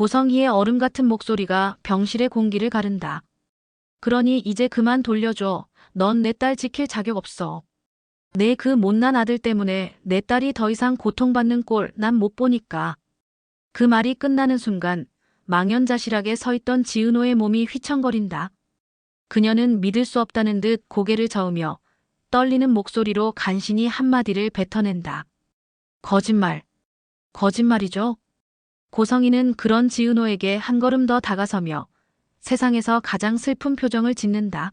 고성희의 얼음 같은 목소리가 병실의 공기를 가른다. 그러니 이제 그만 돌려줘. 넌 내 딸 지킬 자격 없어. 내 그 못난 아들 때문에 내 딸이 더 이상 고통받는 꼴 난 못 보니까. 그 말이 끝나는 순간 망연자실하게 서 있던 지은호의 몸이 휘청거린다. 그녀는 믿을 수 없다는 듯 고개를 저으며 떨리는 목소리로 간신히 한마디를 뱉어낸다. 거짓말. 거짓말이죠? 고성희는 그런 지은호에게 한 걸음 더 다가서며 세상에서 가장 슬픈 표정을 짓는다.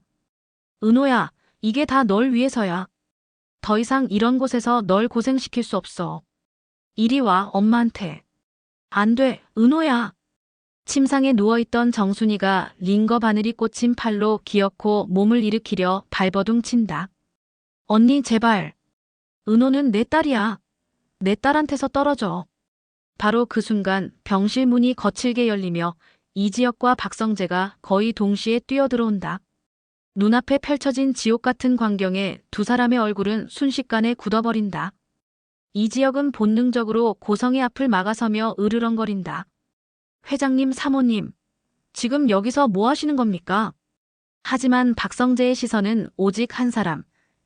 은호야, 이게 다 널 위해서야. 더 이상 이런 곳에서 널 고생시킬 수 없어. 이리 와, 엄마한테. 안 돼, 은호야. 침상에 누워있던 정순이가 링거 바늘이 꽂힌 팔로 기어코 몸을 일으키려 발버둥 친다. 언니, 제발. 은호는 내 딸이야. 내 딸한테서 떨어져. 바로 그 순간 병실 문이 거칠게 열리며 이지혁과 박성재가 거의 동시에 뛰어들어온다. 눈앞에 펼쳐진 지옥 같은 광경에 두 사람의 얼굴은 순식간에 굳어버린다. 이지혁은 본능적으로 고성의 앞을 막아서며 으르렁거린다. 회장님, 사모님, 지금 여기서 뭐 하시는 겁니까? 하지만 박성재의 시선은 오직 한 사람,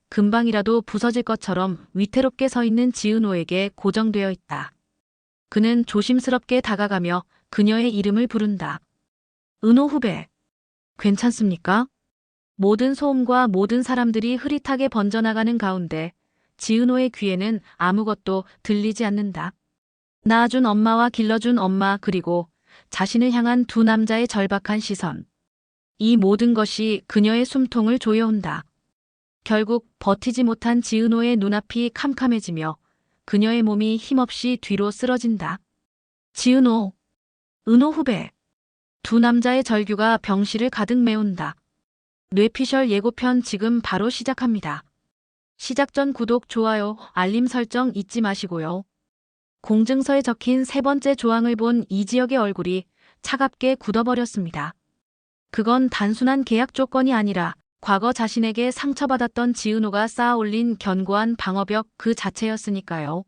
금방이라도 부서질 것처럼 위태롭게 서 있는 지은호에게 고정되어 있다. 그는 조심스럽게 다가가며 그녀의 이름을 부른다. 은호 후배, 괜찮습니까? 모든 소음과 모든 사람들이 흐릿하게 번져나가는 가운데 지은호의 귀에는 아무것도 들리지 않는다. 낳아준 엄마와 길러준 엄마 그리고 자신을 향한 두 남자의 절박한 시선. 이 모든 것이 그녀의 숨통을 조여온다. 결국 버티지 못한 지은호의 눈앞이 캄캄해지며 그녀의 몸이 힘없이 뒤로 쓰러진다. 지은호, 은호 후배. 두 남자의 절규가 병실을 가득 메운다. 뇌피셜 예고편 지금 바로 시작합니다. 시작 전 구독, 좋아요, 알림 설정 잊지 마시고요. 공증서에 적힌 세 번째 조항을 본 이지혁의 얼굴이 차갑게 굳어버렸습니다. 그건 단순한 계약 조건이 아니라 과거 자신에게 상처받았던 지은호가 쌓아올린 견고한 방어벽 그 자체였으니까요.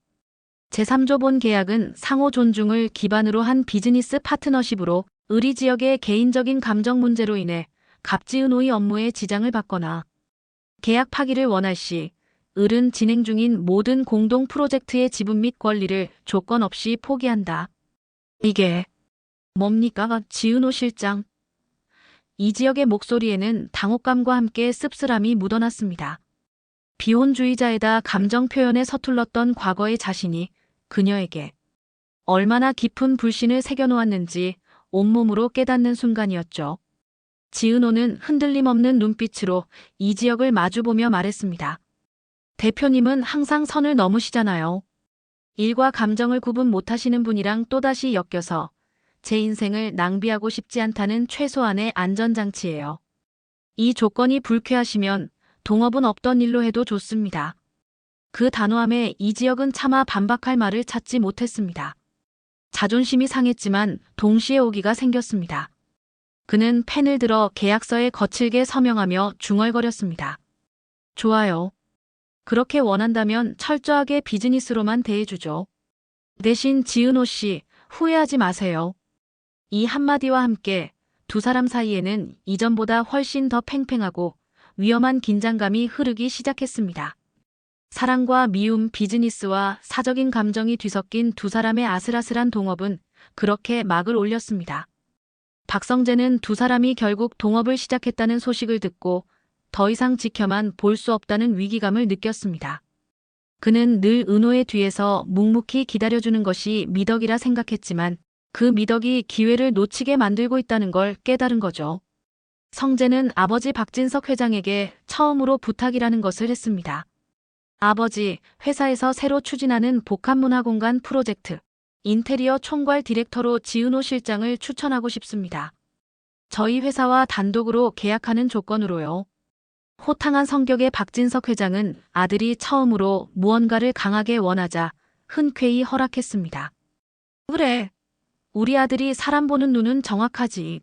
제3조 본 계약은 상호 존중을 기반으로 한 비즈니스 파트너십으로 의리지역의 개인적인 감정 문제로 인해 갑지은호의 업무에 지장을 받거나 계약 파기를 원할 시 을은 진행 중인 모든 공동 프로젝트의 지분 및 권리를 조건 없이 포기한다. 이게 뭡니까, 지은호 실장? 이지혁의 목소리에는 당혹감과 함께 씁쓸함이 묻어났습니다. 비혼주의자에다 감정 표현에 서툴렀던 과거의 자신이 그녀에게 얼마나 깊은 불신을 새겨놓았는지 온몸으로 깨닫는 순간이었죠. 지은호는 흔들림 없는 눈빛으로 이지혁을 마주보며 말했습니다. 대표님은 항상 선을 넘으시잖아요. 일과 감정을 구분 못하시는 분이랑 또다시 엮여서 제 인생을 낭비하고 싶지 않다는 최소한의 안전장치예요. 이 조건이 불쾌하시면 동업은 없던 일로 해도 좋습니다. 그 단호함에 이지혁은 차마 반박할 말을 찾지 못했습니다. 자존심이 상했지만 동시에 오기가 생겼습니다. 그는 펜을 들어 계약서에 거칠게 서명하며 중얼거렸습니다. 좋아요. 그렇게 원한다면 철저하게 비즈니스로만 대해주죠. 대신 지은호 씨, 후회하지 마세요. 이 한마디와 함께 두 사람 사이에는 이전보다 훨씬 더 팽팽하고 위험한 긴장감이 흐르기 시작했습니다. 사랑과 미움, 비즈니스와 사적인 감정이 뒤섞인 두 사람의 아슬아슬한 동업은 그렇게 막을 올렸습니다. 박성재는 두 사람이 결국 동업을 시작했다는 소식을 듣고 더 이상 지켜만 볼 수 없다는 위기감을 느꼈습니다. 그는 늘 은호의 뒤에서 묵묵히 기다려주는 것이 미덕이라 생각했지만 그 미덕이 기회를 놓치게 만들고 있다는 걸 깨달은 거죠. 성재는 아버지 박진석 회장에게 처음으로 부탁이라는 것을 했습니다. 아버지, 회사에서 새로 추진하는 복합문화공간 프로젝트 인테리어 총괄 디렉터로 지은호 실장을 추천하고 싶습니다. 저희 회사와 단독으로 계약하는 조건으로요. 호탕한 성격의 박진석 회장은 아들이 처음으로 무언가를 강하게 원하자 흔쾌히 허락했습니다. 그래. 우리 아들이 사람 보는 눈은 정확하지.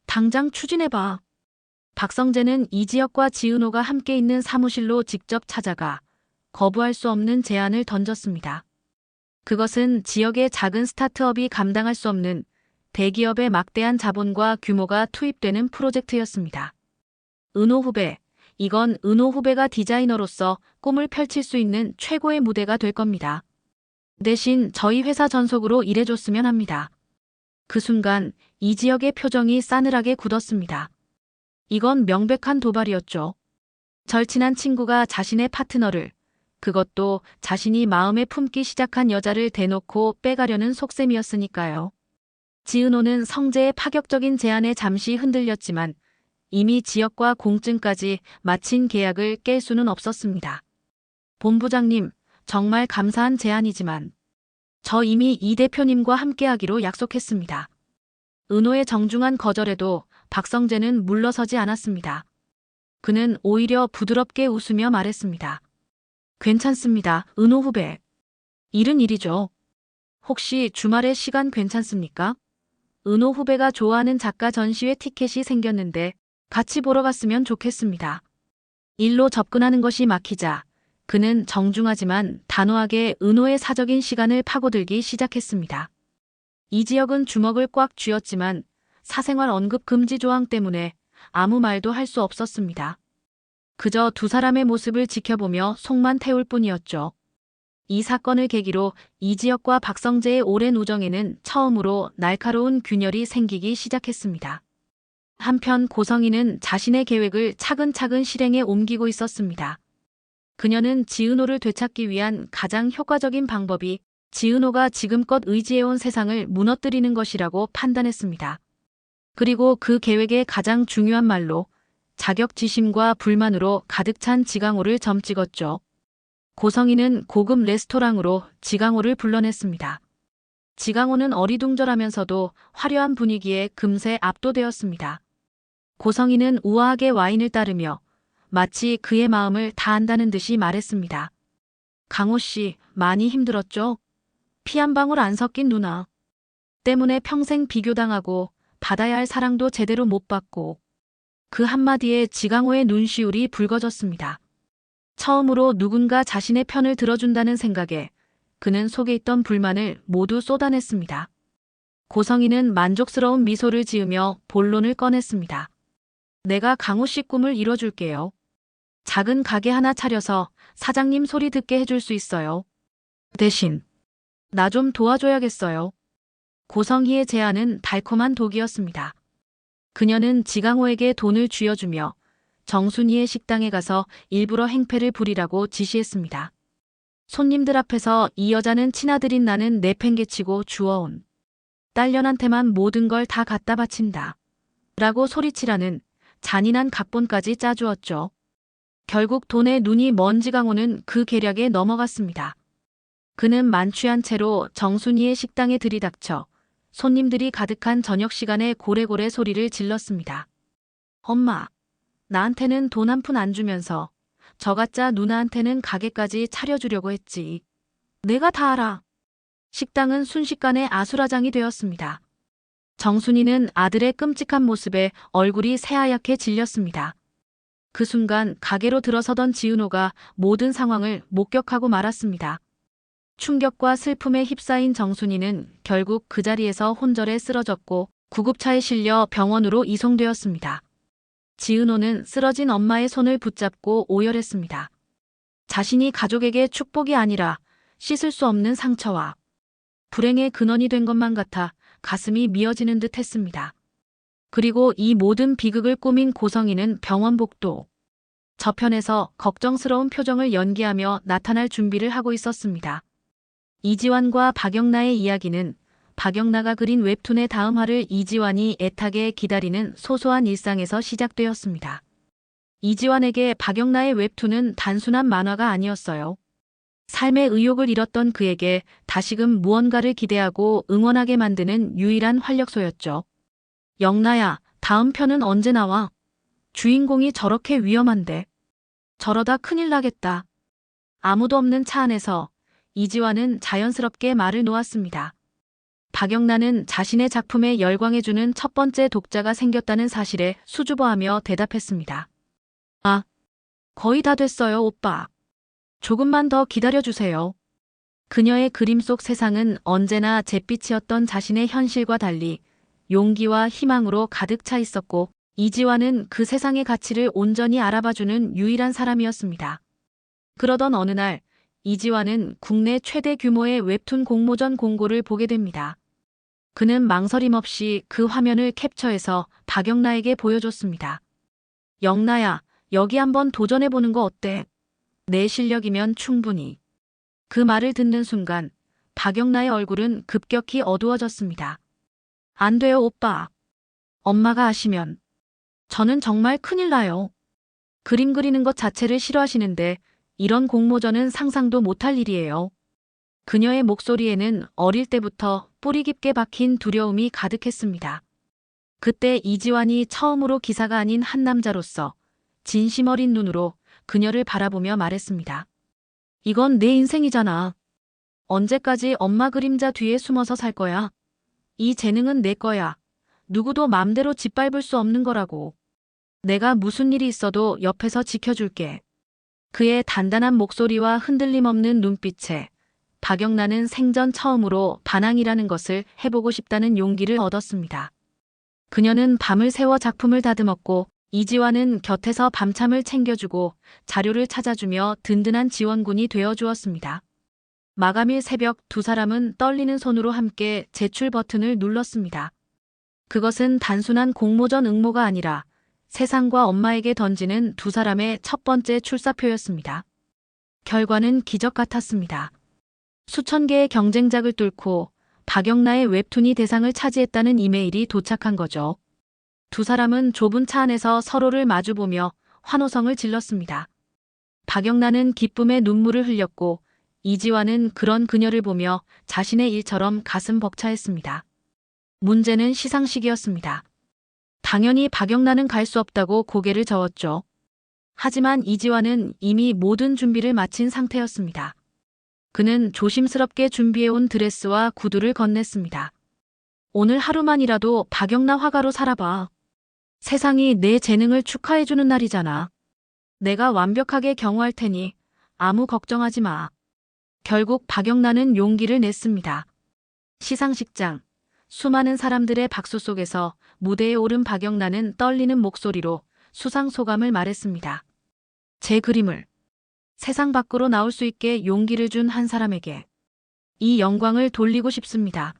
당장 추진해봐. 박성재는 이지혁과 지은호가 함께 있는 사무실로 직접 찾아가 거부할 수 없는 제안을 던졌습니다. 그것은 지역의 작은 스타트업이 감당할 수 없는 대기업의 막대한 자본과 규모가 투입되는 프로젝트였습니다. 은호 후배, 이건 은호 후배가 디자이너로서 꿈을 펼칠 수 있는 최고의 무대가 될 겁니다. 대신 저희 회사 전속으로 일해줬으면 합니다. 그 순간 이지혁의 표정이 싸늘하게 굳었습니다. 이건 명백한 도발이었죠. 절친한 친구가 자신의 파트너를, 그것도 자신이 마음에 품기 시작한 여자를 대놓고 빼가려는 속셈이었으니까요. 지은호는 성재의 파격적인 제안에 잠시 흔들렸지만 이미 지역과 공증까지 마친 계약을 깰 수는 없었습니다. 본부장님, 정말 감사한 제안이지만 저 이미 이 대표님과 함께하기로 약속했습니다. 은호의 정중한 거절에도 박성재는 물러서지 않았습니다. 그는 오히려 부드럽게 웃으며 말했습니다. 괜찮습니다, 은호 후배. 일은 일이죠. 혹시 주말에 시간 괜찮습니까? 은호 후배가 좋아하는 작가 전시회 티켓이 생겼는데 같이 보러 갔으면 좋겠습니다. 일로 접근하는 것이 막히자 그는 정중하지만 단호하게 은호의 사적인 시간을 파고들기 시작했습니다. 이지혁은 주먹을 꽉 쥐었지만 사생활 언급 금지 조항 때문에 아무 말도 할 수 없었습니다. 그저 두 사람의 모습을 지켜보며 속만 태울 뿐이었죠. 이 사건을 계기로 이지혁과 박성재의 오랜 우정에는 처음으로 날카로운 균열이 생기기 시작했습니다. 한편 고성희는 자신의 계획을 차근차근 실행에 옮기고 있었습니다. 그녀는 지은호를 되찾기 위한 가장 효과적인 방법이 지은호가 지금껏 의지해온 세상을 무너뜨리는 것이라고 판단했습니다. 그리고 그 계획의 가장 중요한 말로 자격지심과 불만으로 가득 찬 지강호를 점찍었죠. 고성희는 고급 레스토랑으로 지강호를 불러냈습니다. 지강호는 어리둥절하면서도 화려한 분위기에 금세 압도되었습니다. 고성희는 우아하게 와인을 따르며 마치 그의 마음을 다 안다는 듯이 말했습니다. 강호 씨, 많이 힘들었죠? 피 한 방울 안 섞인 누나 때문에 평생 비교당하고 받아야 할 사랑도 제대로 못 받고. 그 한마디에 지강호의 눈시울이 붉어졌습니다. 처음으로 누군가 자신의 편을 들어준다는 생각에 그는 속에 있던 불만을 모두 쏟아냈습니다. 고성희는 만족스러운 미소를 지으며 본론을 꺼냈습니다. 내가 강호 씨 꿈을 이뤄줄게요. 작은 가게 하나 차려서 사장님 소리 듣게 해줄 수 있어요. 대신 나 좀 도와줘야겠어요. 고성희의 제안은 달콤한 독이었습니다. 그녀는 지강호에게 돈을 쥐어주며 정순이의 식당에 가서 일부러 행패를 부리라고 지시했습니다. 손님들 앞에서 이 여자는 친아들인 나는 내팽개치고 주워온 딸년한테만 모든 걸 다 갖다 바친다. 라고 소리치라는 잔인한 각본까지 짜주었죠. 결국 돈에 눈이 먼 지강호는 그 계략에 넘어갔습니다. 그는 만취한 채로 정순이의 식당에 들이닥쳐 손님들이 가득한 저녁 시간에 고래고래 소리를 질렀습니다. 엄마, 나한테는 돈 한 푼 안 주면서 저가짜 누나한테는 가게까지 차려주려고 했지. 내가 다 알아. 식당은 순식간에 아수라장이 되었습니다. 정순이는 아들의 끔찍한 모습에 얼굴이 새하얗게 질렸습니다. 그 순간 가게로 들어서던 지은호가 모든 상황을 목격하고 말았습니다. 충격과 슬픔에 휩싸인 정순이는 결국 그 자리에서 혼절에 쓰러졌고 구급차에 실려 병원으로 이송되었습니다. 지은호는 쓰러진 엄마의 손을 붙잡고 오열했습니다. 자신이 가족에게 축복이 아니라 씻을 수 없는 상처와 불행의 근원이 된 것만 같아 가슴이 미어지는 듯 했습니다. 그리고 이 모든 비극을 꾸민 고성희는 병원 복도 저편에서 걱정스러운 표정을 연기하며 나타날 준비를 하고 있었습니다. 이지환과 박영나의 이야기는 박영나가 그린 웹툰의 다음 화를 이지환이 애타게 기다리는 소소한 일상에서 시작되었습니다. 이지환에게 박영나의 웹툰은 단순한 만화가 아니었어요. 삶의 의욕을 잃었던 그에게 다시금 무언가를 기대하고 응원하게 만드는 유일한 활력소였죠. 영나야, 다음 편은 언제 나와? 주인공이 저렇게 위험한데. 저러다 큰일 나겠다. 아무도 없는 차 안에서 이지환은 자연스럽게 말을 놓았습니다. 박영란은 자신의 작품에 열광해주는 첫 번째 독자가 생겼다는 사실에 수줍어하며 대답했습니다. 아, 거의 다 됐어요, 오빠. 조금만 더 기다려주세요. 그녀의 그림 속 세상은 언제나 잿빛이었던 자신의 현실과 달리 용기와 희망으로 가득 차 있었고 이지환은 그 세상의 가치를 온전히 알아봐주는 유일한 사람이었습니다. 그러던 어느 날 이지환은 국내 최대 규모의 웹툰 공모전 공고를 보게 됩니다. 그는 망설임 없이 그 화면을 캡처해서 박영나에게 보여줬습니다. 영나야, 여기 한번 도전해보는 거 어때? 내 실력이면 충분히. 그 말을 듣는 순간 박영나의 얼굴은 급격히 어두워졌습니다. 안 돼요, 오빠. 엄마가 아시면 저는 정말 큰일 나요. 그림 그리는 것 자체를 싫어하시는데 이런 공모전은 상상도 못할 일이에요. 그녀의 목소리에는 어릴 때부터 뿌리 깊게 박힌 두려움이 가득했습니다. 그때 이지환이 처음으로 기사가 아닌 한 남자로서 진심 어린 눈으로 그녀를 바라보며 말했습니다. 이건 내 인생이잖아. 언제까지 엄마 그림자 뒤에 숨어서 살 거야? 이 재능은 내 거야. 누구도 맘대로 짓밟을 수 없는 거라고. 내가 무슨 일이 있어도 옆에서 지켜줄게. 그의 단단한 목소리와 흔들림 없는 눈빛에 박영란은 생전 처음으로 반항이라는 것을 해보고 싶다는 용기를 얻었습니다. 그녀는 밤을 새워 작품을 다듬었고 이지환은 곁에서 밤참을 챙겨주고 자료를 찾아주며 든든한 지원군이 되어주었습니다. 마감일 새벽 두 사람은 떨리는 손으로 함께 제출 버튼을 눌렀습니다. 그것은 단순한 공모전 응모가 아니라 세상과 엄마에게 던지는 두 사람의 첫 번째 출사표였습니다. 결과는 기적 같았습니다. 수천 개의 경쟁작을 뚫고 박영나의 웹툰이 대상을 차지했다는 이메일이 도착한 거죠. 두 사람은 좁은 차 안에서 서로를 마주보며 환호성을 질렀습니다. 박영나는 기쁨의 눈물을 흘렸고 이지환은 그런 그녀를 보며 자신의 일처럼 가슴 벅차했습니다. 문제는 시상식이었습니다. 당연히 박영란은 갈 수 없다고 고개를 저었죠. 하지만 이지환은 이미 모든 준비를 마친 상태였습니다. 그는 조심스럽게 준비해온 드레스와 구두를 건넸습니다. 오늘 하루만이라도 박영란 화가로 살아봐. 세상이 내 재능을 축하해주는 날이잖아. 내가 완벽하게 경호할 테니 아무 걱정하지 마. 결국 박영란은 용기를 냈습니다. 시상식장. 수많은 사람들의 박수 속에서 무대에 오른 박영란은 떨리는 목소리로 수상 소감을 말했습니다. 제 그림을 세상 밖으로 나올 수 있게 용기를 준 한 사람에게 이 영광을 돌리고 싶습니다.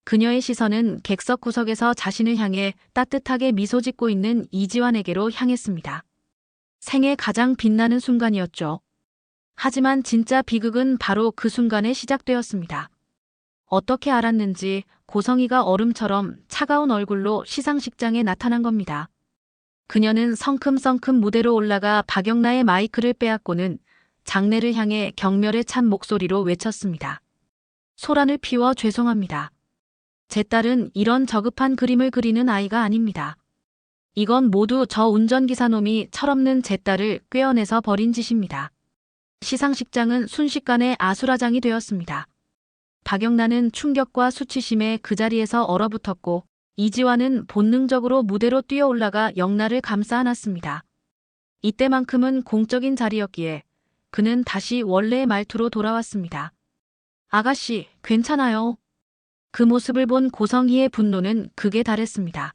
그녀의 시선은 객석 구석에서 자신을 향해 따뜻하게 미소 짓고 있는 이지환에게로 향했습니다. 생애 가장 빛나는 순간이었죠. 하지만 진짜 비극은 바로 그 순간에 시작되었습니다. 어떻게 알았는지 고성이가 얼음처럼 차가운 얼굴로 시상식장에 나타난 겁니다. 그녀는 성큼성큼 무대로 올라가 박영나의 마이크를 빼앗고는 장례를 향해 경멸에 찬 목소리로 외쳤습니다. 소란을 피워 죄송합니다. 제 딸은 이런 저급한 그림을 그리는 아이가 아닙니다. 이건 모두 저 운전기사 놈이 철없는 제 딸을 꿰어내서 버린 짓입니다. 시상식장은 순식간에 아수라장이 되었습니다. 박영란은 충격과 수치심에 그 자리에서 얼어붙었고 이지환은 본능적으로 무대로 뛰어 올라가 영나를 감싸 안았습니다. 이때만큼은 공적인 자리였기에 그는 다시 원래의 말투로 돌아왔습니다. 아가씨, 괜찮아요. 그 모습을 본 고성희의 분노는 극에 달했습니다.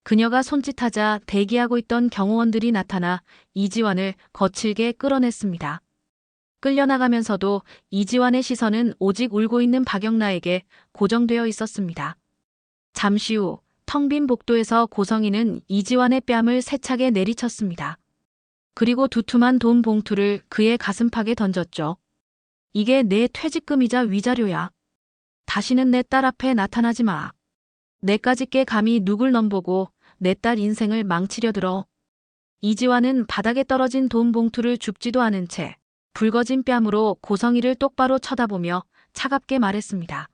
그녀가 손짓하자 대기하고 있던 경호원들이 나타나 이지환을 거칠게 끌어냈습니다. 끌려나가면서도 이지환의 시선은 오직 울고 있는 박영나에게 고정되어 있었습니다. 잠시 후 텅 빈 복도에서 고성희는 이지환의 뺨을 세차게 내리쳤습니다. 그리고 두툼한 돈 봉투를 그의 가슴팍에 던졌죠. 이게 내 퇴직금이자 위자료야. 다시는 내 딸 앞에 나타나지 마. 내까지 게 감히 누굴 넘보고 내 딸 인생을 망치려 들어. 이지환은 바닥에 떨어진 돈 봉투를 줍지도 않은 채 붉어진 뺨으로 고성희를 똑바로 쳐다보며 차갑게 말했습니다.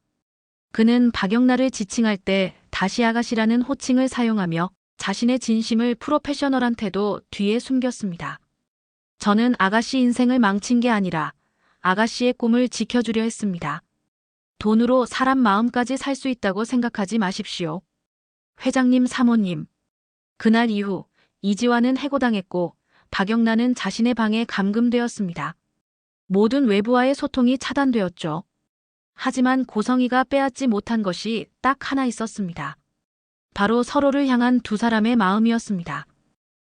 그는 박영나를 지칭할 때 다시 아가씨라는 호칭을 사용하며 자신의 진심을 프로페셔널한 태도 뒤에 숨겼습니다. 저는 아가씨 인생을 망친 게 아니라 아가씨의 꿈을 지켜주려 했습니다. 돈으로 사람 마음까지 살 수 있다고 생각하지 마십시오. 회장님, 사모님. 그날 이후 이지환은 해고당했고 박영란은 자신의 방에 감금되었습니다. 모든 외부와의 소통이 차단되었죠. 하지만 고성희가 빼앗지 못한 것이 딱 하나 있었습니다. 바로 서로를 향한 두 사람의 마음이었습니다.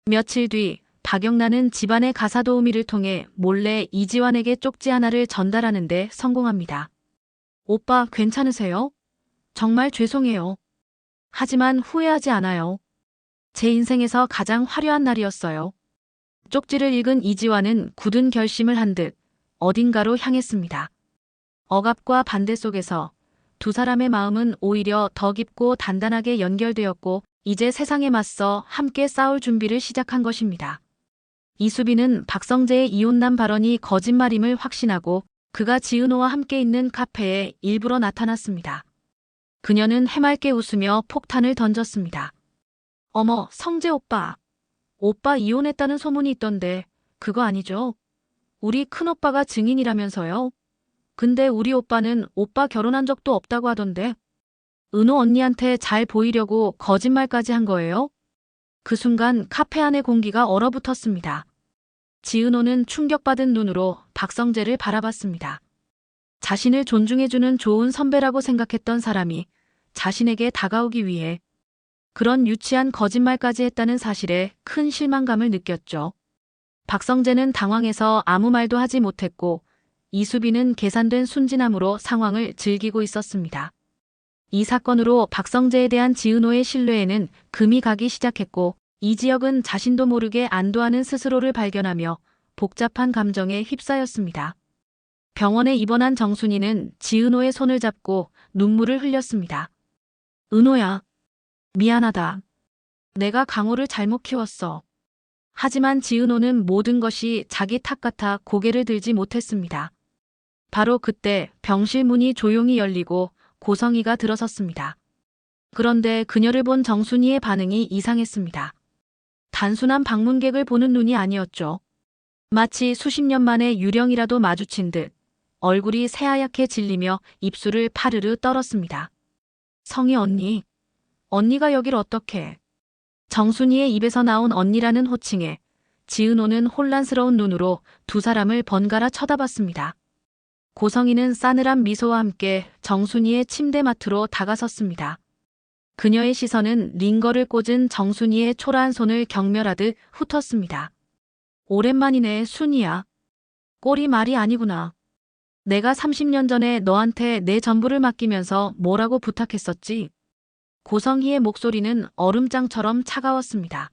며칠 뒤 박영란은 집안의 가사 도우미를 통해 몰래 이지환에게 쪽지 하나를 전달하는 데 성공합니다. 오빠 괜찮으세요? 정말 죄송해요. 하지만 후회하지 않아요. 제 인생에서 가장 화려한 날이었어요. 쪽지를 읽은 이지환은 굳은 결심을 한 듯 어딘가로 향했습니다. 억압과 반대 속에서 두 사람의 마음은 오히려 더 깊고 단단하게 연결되었고 이제 세상에 맞서 함께 싸울 준비를 시작한 것입니다. 이수빈은 박성재의 이혼남 발언이 거짓말임을 확신하고 그가 지은호와 함께 있는 카페에 일부러 나타났습니다. 그녀는 해맑게 웃으며 폭탄을 던졌습니다. 어머, 성재 오빠. 오빠 이혼했다는 소문이 있던데 그거 아니죠? 우리 큰오빠가 증인이라면서요? 근데 우리 오빠는 오빠 결혼한 적도 없다고 하던데 은호 언니한테 잘 보이려고 거짓말까지 한 거예요? 그 순간 카페 안의 공기가 얼어붙었습니다. 지은호는 충격받은 눈으로 박성재를 바라봤습니다. 자신을 존중해주는 좋은 선배라고 생각했던 사람이 자신에게 다가오기 위해 그런 유치한 거짓말까지 했다는 사실에 큰 실망감을 느꼈죠. 박성재는 당황해서 아무 말도 하지 못했고 이수빈은 계산된 순진함으로 상황을 즐기고 있었습니다. 이 사건으로 박성재에 대한 지은호의 신뢰에는 금이 가기 시작했고 이지혁은 자신도 모르게 안도하는 스스로를 발견하며 복잡한 감정에 휩싸였습니다. 병원에 입원한 정순이는 지은호의 손을 잡고 눈물을 흘렸습니다. 은호야, 미안하다. 내가 강호를 잘못 키웠어. 하지만 지은호는 모든 것이 자기 탓 같아 고개를 들지 못했습니다. 바로 그때 병실 문이 조용히 열리고 고성이가 들어섰습니다. 그런데 그녀를 본 정순이의 반응이 이상했습니다. 단순한 방문객을 보는 눈이 아니었죠. 마치 수십 년 만에 유령이라도 마주친 듯 얼굴이 새하얗게 질리며 입술을 파르르 떨었습니다. 성희 언니, 언니가 여길 어떻게? 정순이의 입에서 나온 언니라는 호칭에 지은호는 혼란스러운 눈으로 두 사람을 번갈아 쳐다봤습니다. 고성이는 싸늘한 미소와 함께 정순이의 침대맡으로 다가섰습니다. 그녀의 시선은 링거를 꽂은 정순이의 초라한 손을 경멸하듯 훑었습니다. 오랜만이네, 순이야. 꼴이 말이 아니구나. 내가 30년 전에 너한테 내 전부를 맡기면서 뭐라고 부탁했었지? 고성희의 목소리는 얼음장처럼 차가웠습니다.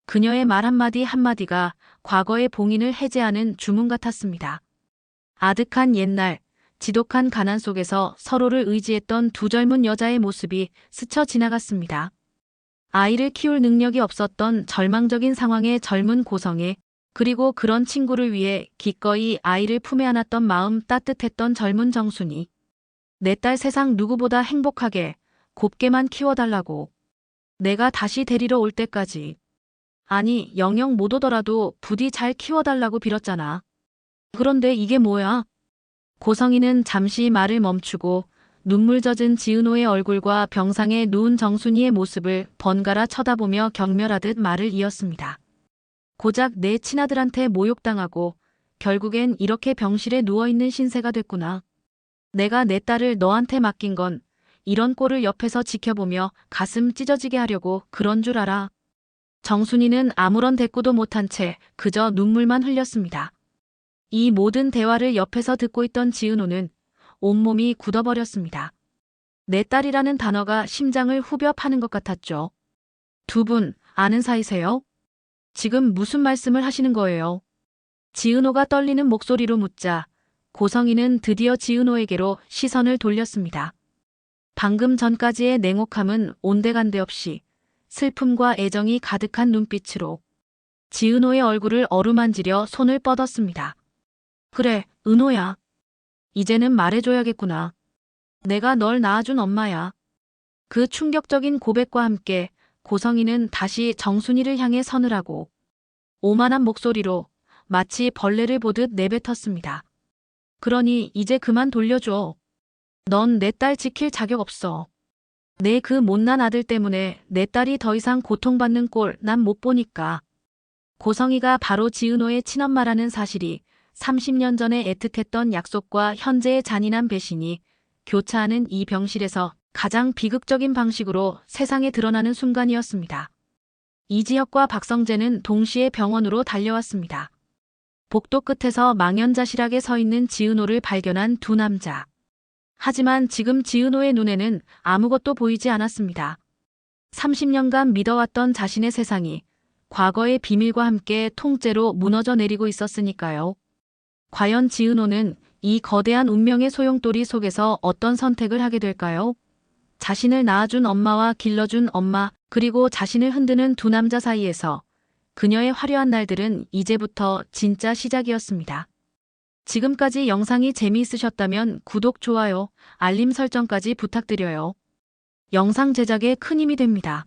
그녀의 말 한마디 한마디가 과거의 봉인을 해제하는 주문 같았습니다. 아득한 옛날, 지독한 가난 속에서 서로를 의지했던 두 젊은 여자의 모습이 스쳐 지나갔습니다. 아이를 키울 능력이 없었던 절망적인 상황의 젊은 고성애, 그리고 그런 친구를 위해 기꺼이 아이를 품에 안았던 마음 따뜻했던 젊은 정순이. 내 딸 세상 누구보다 행복하게, 곱게만 키워달라고. 내가 다시 데리러 올 때까지. 아니, 영영 못 오더라도 부디 잘 키워달라고 빌었잖아. 그런데 이게 뭐야? 고성이는 잠시 말을 멈추고 눈물 젖은 지은호의 얼굴과 병상에 누운 정순이의 모습을 번갈아 쳐다보며 경멸하듯 말을 이었습니다. 고작 내 친아들한테 모욕당하고 결국엔 이렇게 병실에 누워있는 신세가 됐구나. 내가 내 딸을 너한테 맡긴 건 이런 꼴을 옆에서 지켜보며 가슴 찢어지게 하려고 그런 줄 알아. 정순이는 아무런 대꾸도 못한 채 그저 눈물만 흘렸습니다. 이 모든 대화를 옆에서 듣고 있던 지은호는 온몸이 굳어버렸습니다. 내 딸이라는 단어가 심장을 후벼 파는 것 같았죠. 두 분 아는 사이세요? 지금 무슨 말씀을 하시는 거예요? 지은호가 떨리는 목소리로 묻자 고성이는 드디어 지은호에게로 시선을 돌렸습니다. 방금 전까지의 냉혹함은 온데간데 없이 슬픔과 애정이 가득한 눈빛으로 지은호의 얼굴을 어루만지려 손을 뻗었습니다. 그래, 은호야. 이제는 말해줘야겠구나. 내가 널 낳아준 엄마야. 그 충격적인 고백과 함께 고성이는 다시 정순이를 향해 서늘하고 오만한 목소리로 마치 벌레를 보듯 내뱉었습니다. 그러니 이제 그만 돌려줘. 넌 내 딸 지킬 자격 없어. 내 그 못난 아들 때문에 내 딸이 더 이상 고통받는 꼴 난 못 보니까. 고성이가 바로 지은호의 친엄마라는 사실이 30년 전에 애틋했던 약속과 현재의 잔인한 배신이 교차하는 이 병실에서 가장 비극적인 방식으로 세상에 드러나는 순간이었습니다. 이지혁과 박성재는 동시에 병원으로 달려왔습니다. 복도 끝에서 망연자실하게 서 있는 지은호를 발견한 두 남자. 하지만 지금 지은호의 눈에는 아무것도 보이지 않았습니다. 30년간 믿어왔던 자신의 세상이 과거의 비밀과 함께 통째로 무너져 내리고 있었으니까요. 과연 지은호는 이 거대한 운명의 소용돌이 속에서 어떤 선택을 하게 될까요? 자신을 낳아준 엄마와 길러준 엄마, 그리고 자신을 흔드는 두 남자 사이에서 그녀의 화려한 날들은 이제부터 진짜 시작이었습니다. 지금까지 영상이 재미있으셨다면 구독, 좋아요, 알림 설정까지 부탁드려요. 영상 제작에 큰 힘이 됩니다.